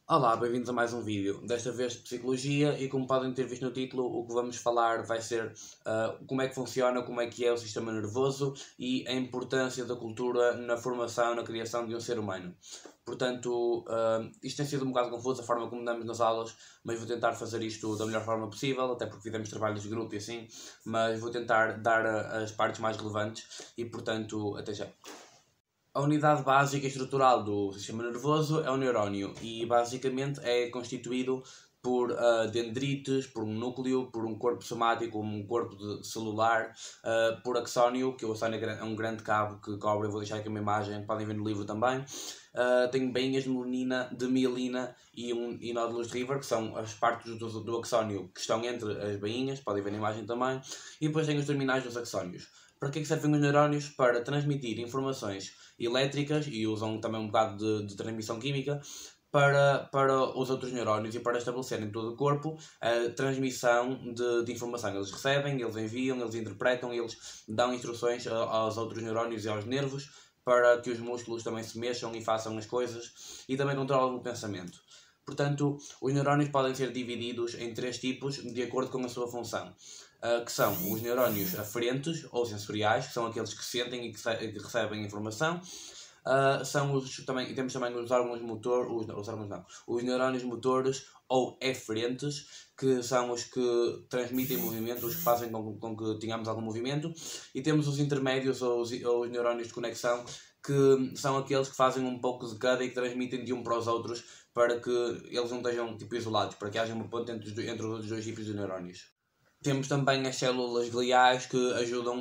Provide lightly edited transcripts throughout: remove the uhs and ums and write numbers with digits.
Olá, bem-vindos a mais um vídeo, desta vez de Psicologia, e como podem ter visto no título, o que vamos falar vai ser como é que funciona, como é que é o sistema nervoso e a importância da cultura na formação, na criação de um ser humano. Portanto, isto tem sido um bocado confuso, a forma como damos nas aulas, mas vou tentar fazer isto da melhor forma possível, até porque fizemos trabalhos de grupo e assim, mas vou tentar dar as partes mais relevantes e, portanto, até já. A unidade básica e estrutural do sistema nervoso é o neurónio e basicamente é constituído por dendrites, por um núcleo, por um corpo somático, um corpo celular, por axónio, que o axónio é um grande cabo que cobre, eu vou deixar aqui uma imagem, podem ver no livro também. Tem bainhas de mielina e nódulos de River, que são as partes do axónio que estão entre as bainhas, podem ver na imagem também, e depois tem os terminais dos axónios. Para que servem os neurónios? Para transmitir informações elétricas e usam também um bocado de transmissão química para os outros neurónios e para estabelecerem em todo o corpo a transmissão de informação. Eles recebem, eles enviam, eles interpretam, eles dão instruções aos outros neurónios e aos nervos para que os músculos também se mexam e façam as coisas e também controlam o pensamento. Portanto, os neurónios podem ser divididos em três tipos de acordo com a sua função, que são os neurónios aferentes ou sensoriais, que são aqueles que sentem e que recebem informação. Temos também os órgãos motores, os neurónios motores ou eferentes, que são os que transmitem movimento, os que fazem com que tenhamos algum movimento, e temos os intermédios ou os neurónios de conexão, que são aqueles que fazem um pouco de cada e que transmitem de um para os outros para que eles não estejam isolados, para que haja uma ponte entre os dois tipos de neurónios. Temos também as células gliais que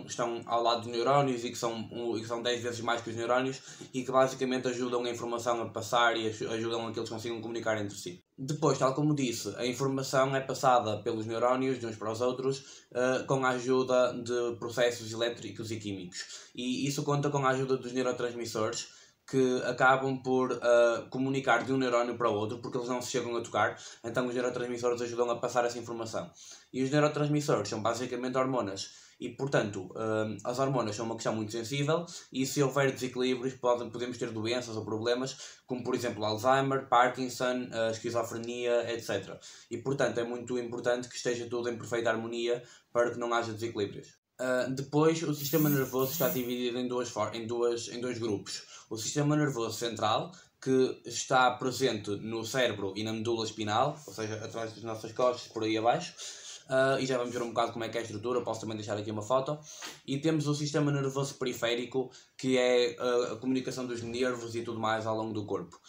estão ao lado dos neurónios e que são 10 vezes mais que os neurónios e que basicamente ajudam a informação a passar e ajudam a que eles consigam comunicar entre si. Depois, tal como disse, a informação é passada pelos neurónios de uns para os outros com a ajuda de processos elétricos e químicos. E isso conta com a ajuda dos neurotransmissores, que acabam por comunicar de um neurónio para o outro, porque eles não se chegam a tocar, então os neurotransmissores ajudam a passar essa informação. E os neurotransmissores são basicamente hormonas, e portanto as hormonas são uma questão muito sensível, e se houver desequilíbrios podemos ter doenças ou problemas, como por exemplo Alzheimer, Parkinson, esquizofrenia, etc. E portanto é muito importante que esteja tudo em perfeita harmonia para que não haja desequilíbrios. Depois, o sistema nervoso está dividido em dois grupos. O sistema nervoso central, que está presente no cérebro e na medula espinal, ou seja, atrás das nossas costas, por aí abaixo. E já vamos ver um bocado como é que é a estrutura, posso também deixar aqui uma foto. E temos o sistema nervoso periférico, que é a comunicação dos nervos e tudo mais ao longo do corpo.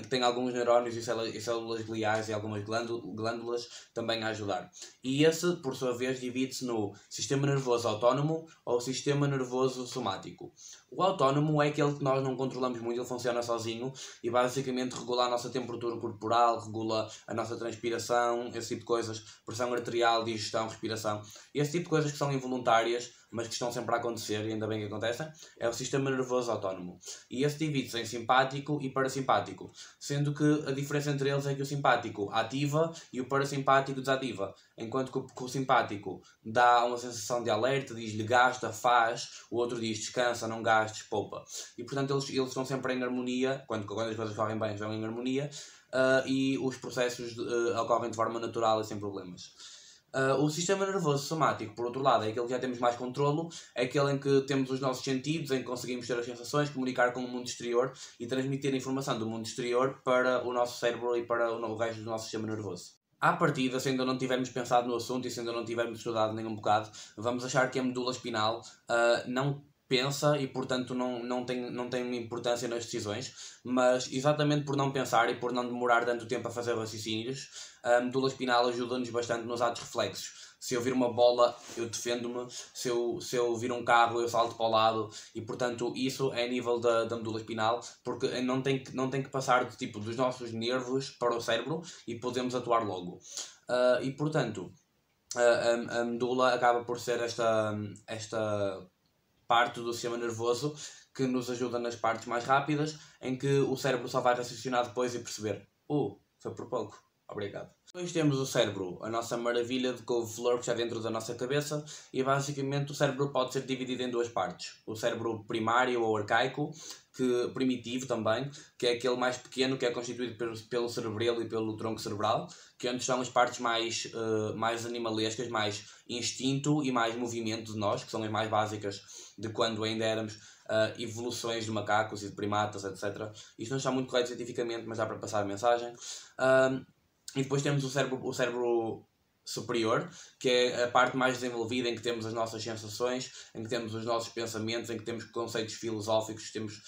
Que tem alguns neurónios e células gliais e algumas glândulas também a ajudar. E esse, por sua vez, divide-se no sistema nervoso autónomo ou sistema nervoso somático. O autónomo é aquele que nós não controlamos muito, ele funciona sozinho e basicamente regula a nossa temperatura corporal, regula a nossa transpiração, esse tipo de coisas, pressão arterial, digestão, respiração, esse tipo de coisas que são involuntárias, mas que estão sempre a acontecer e ainda bem que acontecem, é o sistema nervoso autónomo. E esse divide-se em simpático e parasimpático, sendo que a diferença entre eles é que o simpático ativa e o parasimpático desativa, enquanto que o simpático dá uma sensação de alerta, diz-lhe gasta, faz, o outro diz descansa, não gastes, poupa. E portanto eles estão sempre em harmonia, quando as coisas correm bem, estão em harmonia, e os processos ocorrem de forma natural e sem problemas. O sistema nervoso somático, por outro lado, é aquele que já temos mais controlo, é aquele em que temos os nossos sentidos, em que conseguimos ter as sensações, comunicar com o mundo exterior e transmitir a informação do mundo exterior para o nosso cérebro e para o resto do nosso sistema nervoso. À partida, se ainda não tivermos pensado no assunto e se ainda não tivermos estudado nem um bocado, vamos achar que a medula espinal não pensa e portanto não tem importância nas decisões, mas exatamente por não pensar e por não demorar tanto tempo a fazer raciocínios, a medula espinal ajuda-nos bastante nos atos reflexos. Se eu vir uma bola, eu defendo-me, se eu vir um carro, eu salto para o lado, e portanto isso é a nível da medula espinal, porque não tem que passar dos nossos nervos para o cérebro e podemos atuar logo. E portanto a medula acaba por ser esta parte do sistema nervoso que nos ajuda nas partes mais rápidas, em que o cérebro só vai raciocinar depois e perceber, foi por pouco. Obrigado. Depois temos o cérebro, a nossa maravilha de couve-flor que está dentro da nossa cabeça, e basicamente o cérebro pode ser dividido em duas partes. O cérebro primário ou arcaico, primitivo também, que é aquele mais pequeno, que é constituído pelo cerebelo e pelo tronco cerebral, que é onde estão as partes mais animalescas, mais instinto e mais movimento de nós, que são as mais básicas de quando ainda éramos evoluções de macacos e de primatas, etc. Isto não está muito correto cientificamente, mas dá para passar a mensagem. E depois temos o cérebro superior, que é a parte mais desenvolvida, em que temos as nossas sensações, em que temos os nossos pensamentos, em que temos conceitos filosóficos, temos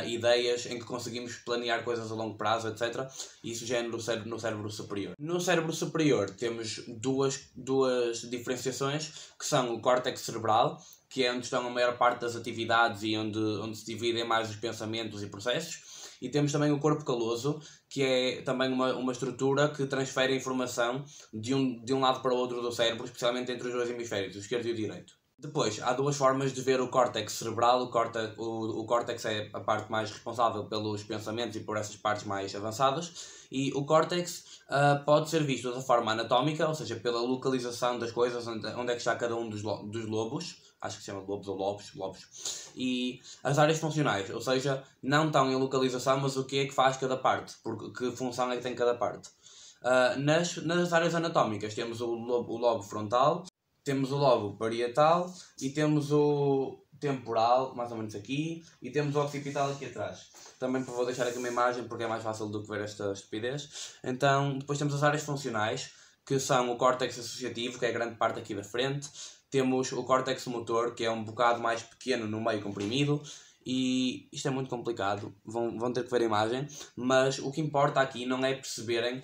ideias, em que conseguimos planear coisas a longo prazo, etc. Isso já é no cérebro superior. No cérebro superior temos duas diferenciações, que são o córtex cerebral, que é onde estão a maior parte das atividades e onde se dividem mais os pensamentos e processos. E temos também o corpo caloso, que é também uma estrutura que transfere a informação de um lado para o outro do cérebro, especialmente entre os dois hemisférios, o esquerdo e o direito. Depois, há duas formas de ver o córtex cerebral. O córtex é a parte mais responsável pelos pensamentos e por essas partes mais avançadas. E o córtex pode ser visto da forma anatómica, ou seja, pela localização das coisas, onde é que está cada um dos lobos. Acho que se chama lobos ou lobos. E as áreas funcionais, ou seja, não estão em localização, mas o que é que faz cada parte, porque que função é que tem cada parte. Nas áreas anatómicas temos o lobo frontal, temos o lobo parietal e temos o temporal, mais ou menos aqui, e temos o occipital aqui atrás. Também vou deixar aqui uma imagem porque é mais fácil do que ver esta estupidez. Então, depois temos as áreas funcionais, que são o córtex associativo, que é a grande parte aqui da frente. Temos o córtex motor, que é um bocado mais pequeno no meio comprimido. E isto é muito complicado, vão ter que ver a imagem, mas o que importa aqui não é perceberem,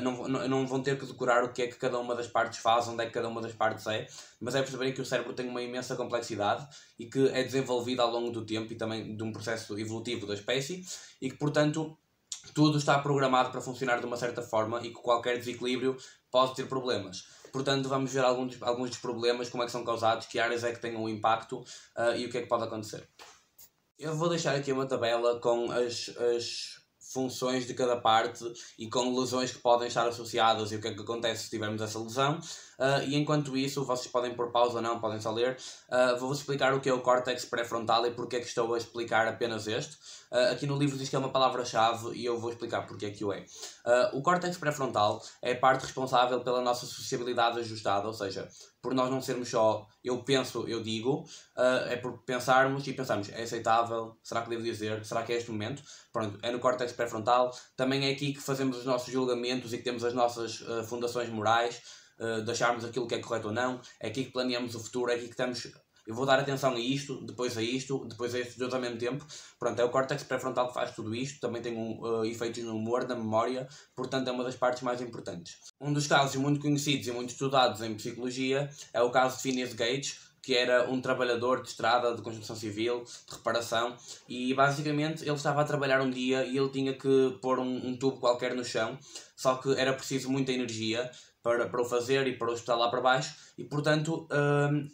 não vão ter que decorar o que é que cada uma das partes faz, onde é que cada uma das partes é, mas é perceberem que o cérebro tem uma imensa complexidade e que é desenvolvido ao longo do tempo e também de um processo evolutivo da espécie e que, portanto, tudo está programado para funcionar de uma certa forma e que qualquer desequilíbrio pode ter problemas. Portanto, vamos ver alguns dos problemas, como é que são causados, que áreas é que têm um impacto e o que é que pode acontecer. Eu vou deixar aqui uma tabela com as funções de cada parte e com lesões que podem estar associadas e o que é que acontece se tivermos essa lesão. E enquanto isso, vocês podem pôr pausa ou não, podem só ler. Vou-vos explicar o que é o córtex pré-frontal e porque é que estou a explicar apenas este. Aqui no livro diz que é uma palavra-chave e eu vou explicar porque é que o é. O córtex pré-frontal é a parte responsável pela nossa sociabilidade ajustada, ou seja, por nós não sermos só eu penso, eu digo, é por pensarmos e pensarmos, é aceitável, será que devo dizer, será que é este momento? Pronto, é no córtex pré-frontal, também é aqui que fazemos os nossos julgamentos e que temos as nossas fundações morais, de acharmos aquilo que é correto ou não, é aqui que planeamos o futuro, é aqui que estamos... Eu vou dar atenção a isto, depois a estes dois ao mesmo tempo. Pronto, é o córtex pré-frontal que faz tudo isto. Também tem efeitos no humor, na memória. Portanto, é uma das partes mais importantes. Um dos casos muito conhecidos e muito estudados em psicologia é o caso de Phineas Gage, que era um trabalhador de estrada, de construção civil, de reparação. E basicamente ele estava a trabalhar um dia e ele tinha que pôr um tubo qualquer no chão. Só que era preciso muita energia para o fazer e para o espetar lá para baixo e portanto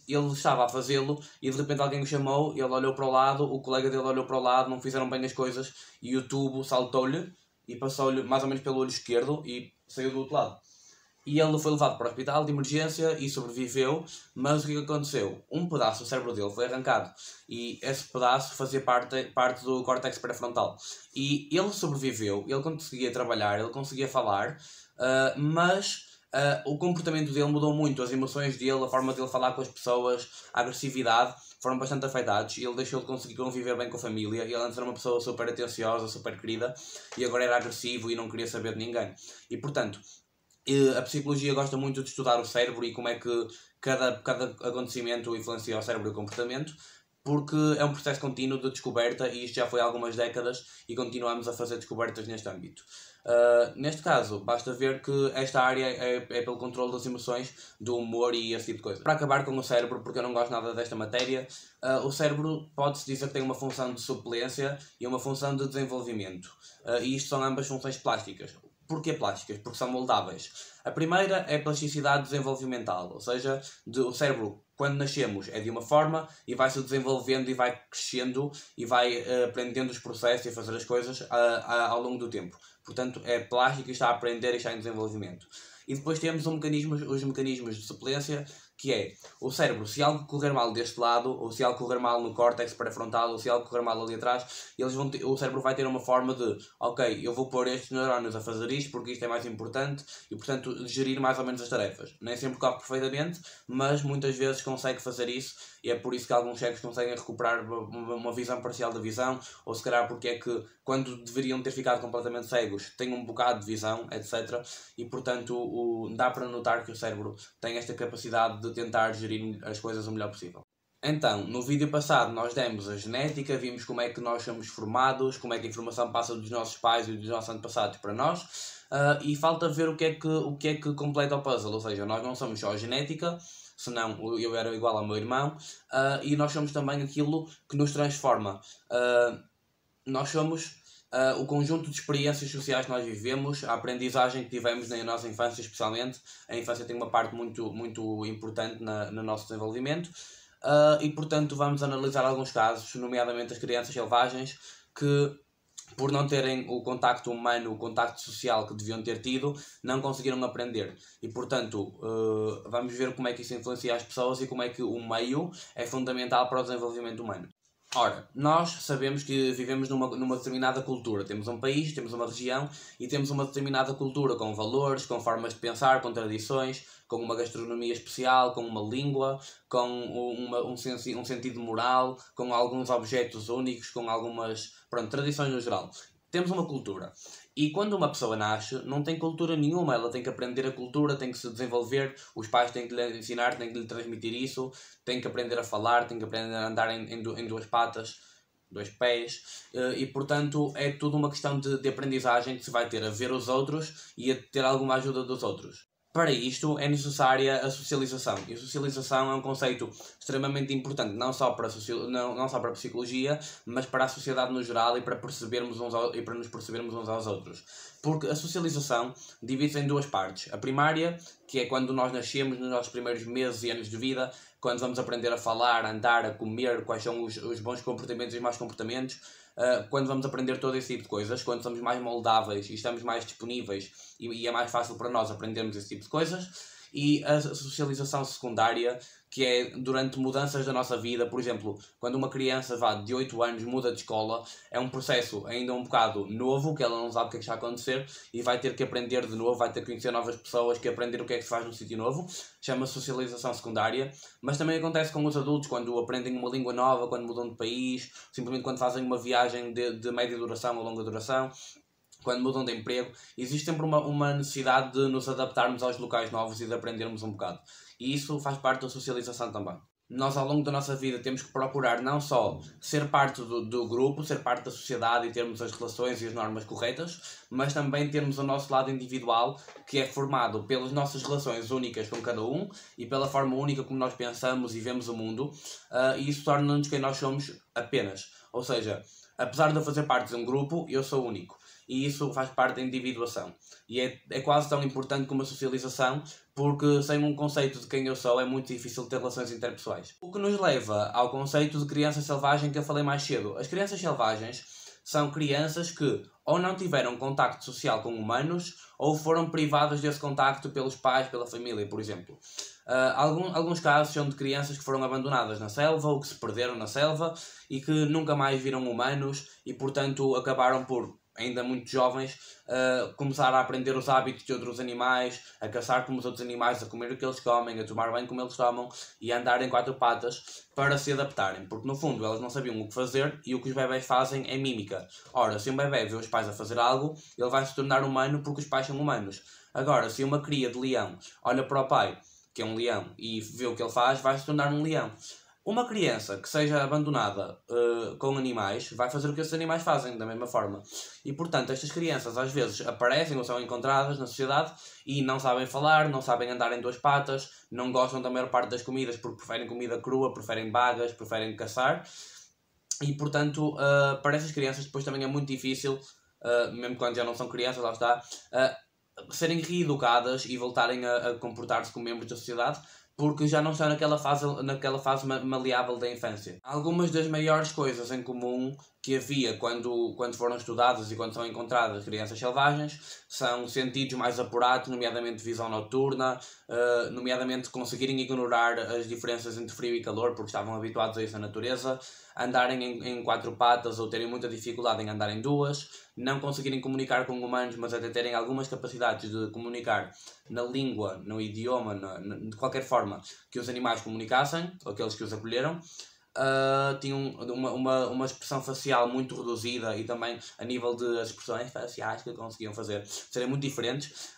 ele estava a fazê-lo e de repente alguém o chamou, ele olhou para o lado, o colega dele olhou para o lado, não fizeram bem as coisas e o tubo saltou-lhe e passou-lhe mais ou menos pelo olho esquerdo e saiu do outro lado. E ele foi levado para o hospital de emergência e sobreviveu, mas o que aconteceu? Um pedaço do cérebro dele foi arrancado e esse pedaço fazia parte do córtex pré-frontal. E ele sobreviveu, ele conseguia trabalhar, ele conseguia falar, mas o comportamento dele mudou muito, as emoções dele, a forma dele falar com as pessoas, a agressividade, foram bastante afetados e ele deixou de conseguir conviver bem com a família. Ele antes era uma pessoa super atenciosa, super querida e agora era agressivo e não queria saber de ninguém. E portanto, a psicologia gosta muito de estudar o cérebro e como é que cada acontecimento influencia o cérebro e o comportamento, porque é um processo contínuo de descoberta e isto já foi há algumas décadas e continuamos a fazer descobertas neste âmbito. Neste caso, basta ver que esta área é pelo controle das emoções, do humor e esse tipo de coisa. Para acabar com o cérebro, porque eu não gosto nada desta matéria, o cérebro pode-se dizer que tem uma função de suplência e uma função de desenvolvimento. E isto são ambas funções plásticas. Porquê plásticas? Porque são moldáveis. A primeira é a plasticidade desenvolvimental, ou seja, o cérebro, quando nascemos, é de uma forma e vai-se desenvolvendo e vai crescendo e vai aprendendo os processos e a fazer as coisas ao longo do tempo. Portanto, é plástico e está a aprender e está em desenvolvimento. E depois temos os mecanismos de suplência, que é o cérebro, se algo correr mal deste lado, ou se algo correr mal no córtex pré-frontal, ou se algo correr mal ali atrás, o cérebro vai ter uma forma de, ok, eu vou pôr estes neurónios a fazer isto porque isto é mais importante, e portanto gerir mais ou menos as tarefas. Nem sempre corre perfeitamente, mas muitas vezes consegue fazer isso, e é por isso que alguns cegos conseguem recuperar uma visão parcial da visão, ou se calhar porque é que quando deveriam ter ficado completamente cegos, têm um bocado de visão, etc. E portanto dá para notar que o cérebro tem esta capacidade de tentar gerir as coisas o melhor possível. Então, no vídeo passado nós demos a genética, vimos como é que nós somos formados, como é que a informação passa dos nossos pais e dos nossos antepassados para nós, e falta ver o que é que completa o puzzle, ou seja, nós não somos só a genética, senão eu era igual ao meu irmão, e nós somos também aquilo que nos transforma. Nós somos o conjunto de experiências sociais que nós vivemos, a aprendizagem que tivemos na nossa infância especialmente. A infância tem uma parte muito, muito importante no nosso desenvolvimento, e portanto vamos analisar alguns casos, nomeadamente as crianças selvagens, que por não terem o contacto humano, o contacto social que deviam ter tido, não conseguiram aprender. E portanto vamos ver como é que isso influencia as pessoas e como é que o meio é fundamental para o desenvolvimento humano. Ora, nós sabemos que vivemos numa determinada cultura. Temos um país, temos uma região e temos uma determinada cultura com valores, com formas de pensar, com tradições, com uma gastronomia especial, com uma língua, com um sentido moral, com alguns objetos únicos, com algumas tradições no geral. Temos uma cultura. E quando uma pessoa nasce, não tem cultura nenhuma, ela tem que aprender a cultura, tem que se desenvolver, os pais têm que lhe ensinar, têm que lhe transmitir isso, tem que aprender a falar, tem que aprender a andar em duas patas, dois pés, e portanto é tudo uma questão de aprendizagem que se vai ter a ver os outros e a ter alguma ajuda dos outros. Para isto é necessária a socialização, e a socialização é um conceito extremamente importante, não só para a psicologia, mas para a sociedade no geral e para nos percebermos uns aos outros. Porque a socialização divide-se em duas partes. A primária, que é quando nós nascemos, nos nossos primeiros meses e anos de vida, quando vamos aprender a falar, a andar, a comer, quais são os bons comportamentos e os maus comportamentos, quando vamos aprender todo esse tipo de coisas, quando somos mais moldáveis e estamos mais disponíveis e é mais fácil para nós aprendermos esse tipo de coisas. E a socialização secundária, que é durante mudanças da nossa vida, por exemplo, quando uma criança de 8 anos muda de escola, é um processo ainda um bocado novo, que ela não sabe o que é que está a acontecer e vai ter que aprender de novo, vai ter que conhecer novas pessoas, que aprender o que é que se faz num sítio novo, chama-se socialização secundária. Mas também acontece com os adultos, quando aprendem uma língua nova, quando mudam de país, simplesmente quando fazem uma viagem de média duração ou longa duração, quando mudam de emprego. Existe sempre uma necessidade de nos adaptarmos aos locais novos e de aprendermos um bocado. E isso faz parte da socialização também. Nós, ao longo da nossa vida, temos que procurar não só ser parte do grupo, ser parte da sociedade e termos as relações e as normas corretas, mas também termos o nosso lado individual, que é formado pelas nossas relações únicas com cada um e pela forma única como nós pensamos e vemos o mundo, e isso torna-nos quem nós somos apenas. Ou seja, apesar de eu fazer parte de um grupo, eu sou único. E isso faz parte da individuação. E é quase tão importante como a socialização, porque sem um conceito de quem eu sou é muito difícil ter relações interpessoais. O que nos leva ao conceito de criança selvagem que eu falei mais cedo. As crianças selvagens são crianças que ou não tiveram contacto social com humanos ou foram privadas desse contacto pelos pais, pela família, por exemplo. Alguns casos são de crianças que foram abandonadas na selva ou que se perderam na selva e que nunca mais viram humanos e, portanto, acabaram por, ainda muito jovens, começar a aprender os hábitos de outros animais, a caçar como os outros animais, a comer o que eles comem, a tomar banho como eles tomam e a andar em quatro patas para se adaptarem, porque no fundo elas não sabiam o que fazer e o que os bebés fazem é mímica. Ora, se um bebé vê os pais a fazer algo, ele vai se tornar humano porque os pais são humanos. Agora, se uma cria de leão olha para o pai, que é um leão, e vê o que ele faz, vai se tornar um leão. Uma criança que seja abandonada com animais vai fazer o que esses animais fazem, da mesma forma. E, portanto, estas crianças às vezes aparecem ou são encontradas na sociedade e não sabem falar, não sabem andar em duas patas, não gostam da maior parte das comidas porque preferem comida crua, preferem bagas, preferem caçar. E, portanto, para essas crianças depois também é muito difícil, mesmo quando já não são crianças, lá está, serem reeducadas e voltarem a comportar-se como membros da sociedade, porque já não estão naquela fase maleável da infância. Algumas das maiores coisas em comum que havia quando foram estudadas e quando são encontradas crianças selvagens são sentidos mais apurados, nomeadamente visão noturna, nomeadamente conseguirem ignorar as diferenças entre frio e calor, porque estavam habituados a isso na natureza, andarem em quatro patas ou terem muita dificuldade em andar em duas, não conseguirem comunicar com humanos, mas até terem algumas capacidades de comunicar na língua, no idioma, de qualquer forma que os animais comunicassem, ou aqueles que os acolheram. Tinham uma expressão facial muito reduzida e também a nível de expressões faciais que conseguiam fazer serem muito diferentes,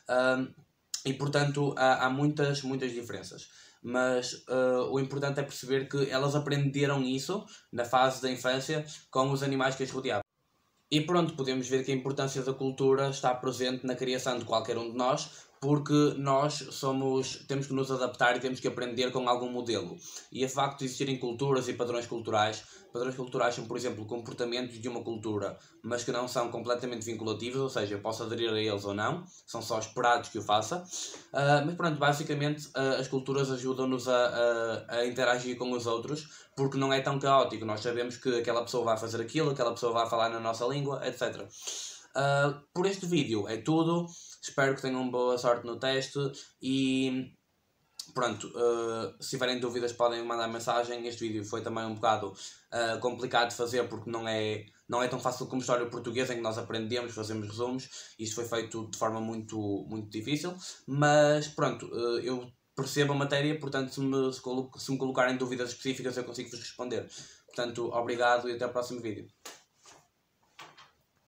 e portanto há muitas diferenças. Mas o importante é perceber que elas aprenderam isso na fase da infância com os animais que as rodeavam. E pronto, podemos ver que a importância da cultura está presente na criação de qualquer um de nós, porque nós temos que nos adaptar e temos que aprender com algum modelo. E o facto de existirem culturas e padrões culturais são, por exemplo, comportamentos de uma cultura, mas que não são completamente vinculativos, ou seja, eu posso aderir a eles ou não, são só esperados que o faça. Mas pronto, basicamente as culturas ajudam-nos a interagir com os outros, porque não é tão caótico, nós sabemos que aquela pessoa vai fazer aquilo, aquela pessoa vai falar na nossa língua, etc. Por este vídeo é tudo. Espero que tenham boa sorte no teste e pronto, se tiverem dúvidas podem mandar mensagem. Este vídeo foi também um bocado complicado de fazer porque não é tão fácil como história portuguesa em que nós aprendemos, fazemos resumos. Isto foi feito de forma muito difícil, mas pronto, eu percebo a matéria, portanto se me colocarem dúvidas específicas eu consigo vos responder. Portanto, obrigado e até ao próximo vídeo.